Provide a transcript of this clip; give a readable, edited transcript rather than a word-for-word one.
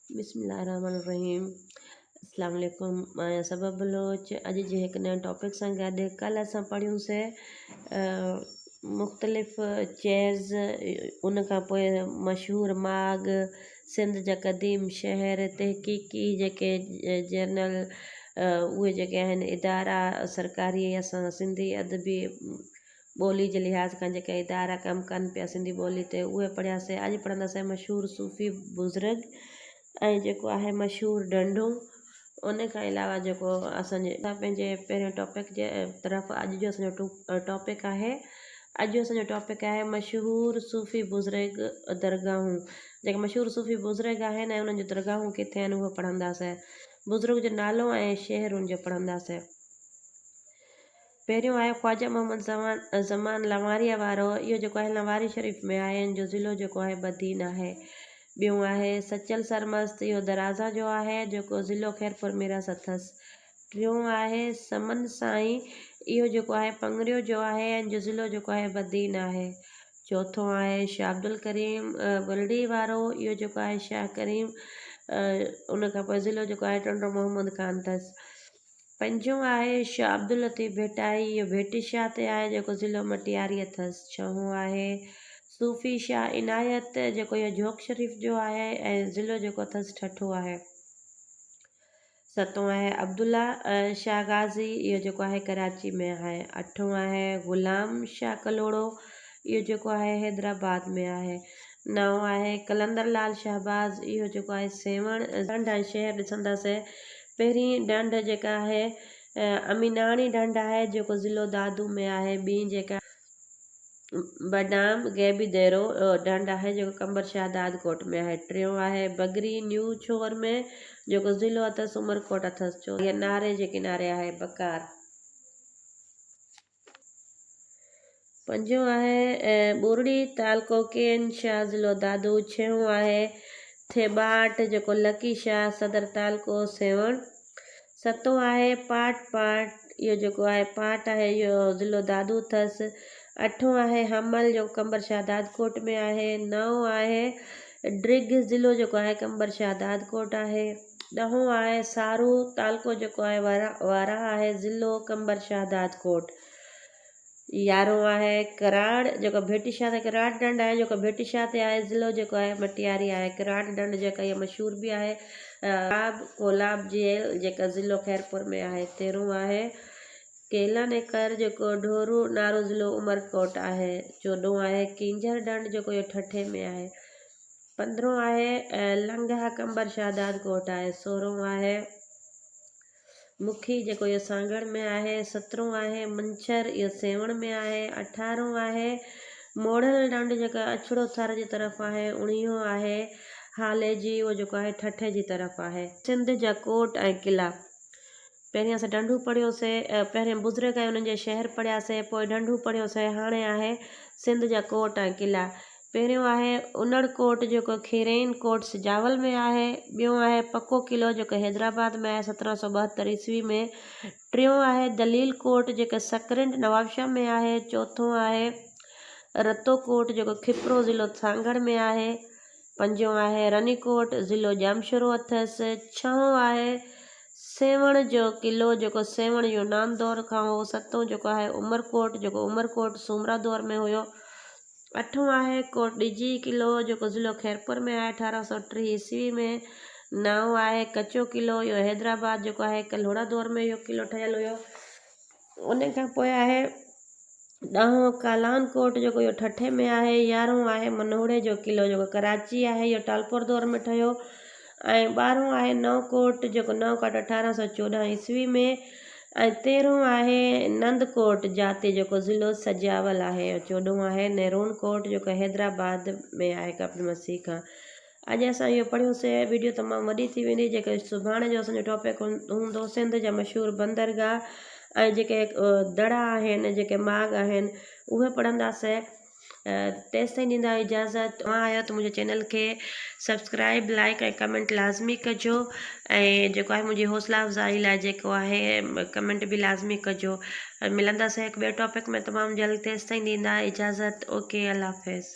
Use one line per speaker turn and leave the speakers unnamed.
बिस्मिल्लाहिर्रहमानिर्रहीम। अस्सलाम वालेकुम। मैं सबब बलोच अज जे एक नए टॉपिक से गॾु कल असां पढ़ियूंसीं मुख़्तलिफ़ चेयर्स, उन खां पोइ मशहूरु माग, सिंध जा क़दीम शहर, तहक़ीक़ी जेके जर्नल उहे जेके आहिनि इदारा सरकारी, असां सिंधी अदबी ॿोली जे लिहाज़ खां जेके इदारा कमु कनि पिया सिंधी ॿोली ते उहे पढ़ियासीं। अॼु पढ़ंदासीं मशहूरु सूफ़ी बुज़ुर्ग ऐं जेको आहे मशहूरु डंडो। उन खां अलावा जेको असांजे पंहिंजे पहिरियों टॉपिक जे तरफ़ अॼु जो असांजो टॉपिक आहे मशहूरु सूफ़ी बुज़ुर्ग दरगाहूं। जेके मशहूरु सूफ़ी बुज़ुर्ग आहिनि ऐं उन्हनि जूं दरगाहूं किथे आहिनि उहे पढ़ंदासीं। बुज़ुर्ग जो नालो ऐं शहर उन जो पढ़ंदासीं। पहिरियों आहे ख़्वाजा मोहम्मद ज़मान लवारिया वारो। इहो जेको आहे लवारी शरीफ़ में आहे, जो ज़िलो जेको आहे बदीन आहे। ॿियों आहे सचल सरमस्त, इहो दराज़ा जो आहे, जेको ज़िलो ख़ैरपुर मिरस अथसि। टियों आहे समन साईं, इहो जेको आहे पंगरियो जो आहे ऐं जो ज़िलो जेको आहे बदीन आहे। चौथों आहे शाह अब्दुल करीम बलडी वारो, इहो जेको आहे शाह करीम, उन खां पोइ ज़िलो जेको आहे टंडो मोहम्मद ख़ान अथसि। पंजों आहे शाह अब्दुल लतीफ़ भेटाई, इहो भेटी शाह ते आहे, जेको ज़िलो मटियारी अथसि। छहों आहे सूफ़ी शाह इनायत, जेको इहो जोक शरीफ़ जो आहे ऐं ज़िलो जेको अथसि ठठो आहे। सतों आहे अब्दुल्ला शाह गाज़ी, इहो जेको आहे कराची में आहे। अठों आहे ग़ुलाम शाह कलोड़ो, इहो जेको आहे हैदराबाद में आहे। नओं आहे कलंदर लाल शहबाज़, इहो जेको आहे सेवण ढंढ ऐं शहर ॾिसंदासीं। पहिरीं ढंढ जेका आहे अमीनाणी ढंढ आहे, जेको ज़िलो दादू में आहे। ॿीं जेका बदाम गैबी देरो ढंढ आहे, जेको कंबर शाह दादकोट में आहे। टियों आहे बगरी न्यू छोर में, जेको ज़िलो अथसि उमरकोट अथसि। इहा नारे जे किनारे आहे बकार। पंजों आहे बुरड़ी तालको केन शाह, ज़िलो दादू। छहों आहे थेबाट, जेको लकी शाह सदर तालको सेवण। सतों आहे पाट, इहो जेको आहे पाट आहे, इहो ज़िलो दादू अथसि। अठों आहे हमल, जो कंबर शाह दादकोट में आहे। नओं आहे ड्रिग, ज़िलो जेको आहे कंबर शाह दादकोट आहे। ॾहों आहे सारू तालको, जेको आहे वारा आहे, ज़िलो कंबर शाह दादकोट। 11हों आहे कराड़, जेको भेटी शाह ते कराड़ ढंढ आहे, जेको भेटी शाह ते आहे, ज़िलो जेको आहे मटियारी आहे। कराड़ ढंढ जेका इहा मशहूरु बि आहे कोलाब जेल, जेका ज़िलो ख़ैरपुर में आहे। 13हों आहे केला नेकर, जेको ढोरू नारो, ज़िलो उमरकोट आहे। 14हों आहे किंजर ढंढ, जेको इहो ठठे में आहे। 15हों आहे लंघा, कंबर शाह दादकोट आहे। 16हों आहे मुखी, जेको इहो सांगड़ में आहे। 17हों आहे मंछर, इहो सेवण में आहे। 18हों आहे मोड़ल ढंढ, जेका अछड़ो थर जी तरफ़ आहे। 19हों आहे हाले जी, उहो जेको आहे ठठे जी तरफ़ आहे। सिंध जा कोट ऐं किला। पहिरीं असां ढंढू पढ़ियोसीं, पहिरें बुज़ुर्ग ऐं उन्हनि जे शहर पढ़ियासीं, पोइ ढंढू पढ़ियोसीं। हाणे आहे सिंध जा कोट ऐं किला। पहिरियों आहे उनड़ कोट, जेको खीरेन कोट सिजावल में आहे। ॿियों आहे पको किलो, जेको हैदराबाद में आहे 1772 ईस्वी में। टियों आहे दलील कोट, जेको सकरिंड नवाबशाह में आहे। चौथों आहे रतो कोट, जेको खिपरो, ज़िलो सांगड़ में आहे। पंजों आहे रनीकोट, ज़िलो जामशरो अथसि। छहों आहे सेवण जो किलो, जेको सेवण यूनान दौर खां हो। सतों जेको आहे उमरकोट, जेको उमरकोट सूमरा दौर में हुयो। अठों आहे कोट ॾिजी किलो, जेको ज़िलो ख़ैरपुर में आहे 1830 ईस्वी में। नओं आहे कचो किलो, इहो हैदराबाद जेको आहे कल्होड़ा दौर में इहो किलो ठहियलु हुयो। उन खां पोइ आहे 10हों कालान कोट, जेको इहो ठठे में आहे। 11हों आहे मनोड़े जो किलो, जेको कराची आहे, इहो टालपुर दौर में ठहियो। ऐं 12हों आहे नओं कोट, जेको नओं कोट 1814 ईस्वी में। ऐं 13हों आहे नंद कोट जाते, जेको ज़िलो सजावल आहे। 14हों आहे नेरून कोट, जेको हैदराबाद में आहे कपिल मसीह खां। अॼु असां इहो पढ़ियोसीं। वीडियो तमामु वॾी थी वेंदी, जेके सुभाणे जो असांजो टॉपिक हूंदो सिंध जा मशहूरु बंदरगाह ऐं जेके दड़ा आहिनि, जेके माग आहिनि, उहे पढ़ंदासीं। तेसिताईं ॾींदा इजाज़त। तव्हां आहियो त मुंहिंजे चैनल खे सब्सक्राइब, लाइक ऐं कमेंट लाज़मी कजो। ऐं जेको आहे मुंहिंजी हौसला अफ़ज़ाई लाइ जेको आहे कमेंट बि लाज़मी कजो। मिलंदासीं हिकु ॿिए टॉपिक में तमामु जल्द। तेसिताईं ॾींदा इजाज़त। ओके, अल्लाह हाफ़िज़।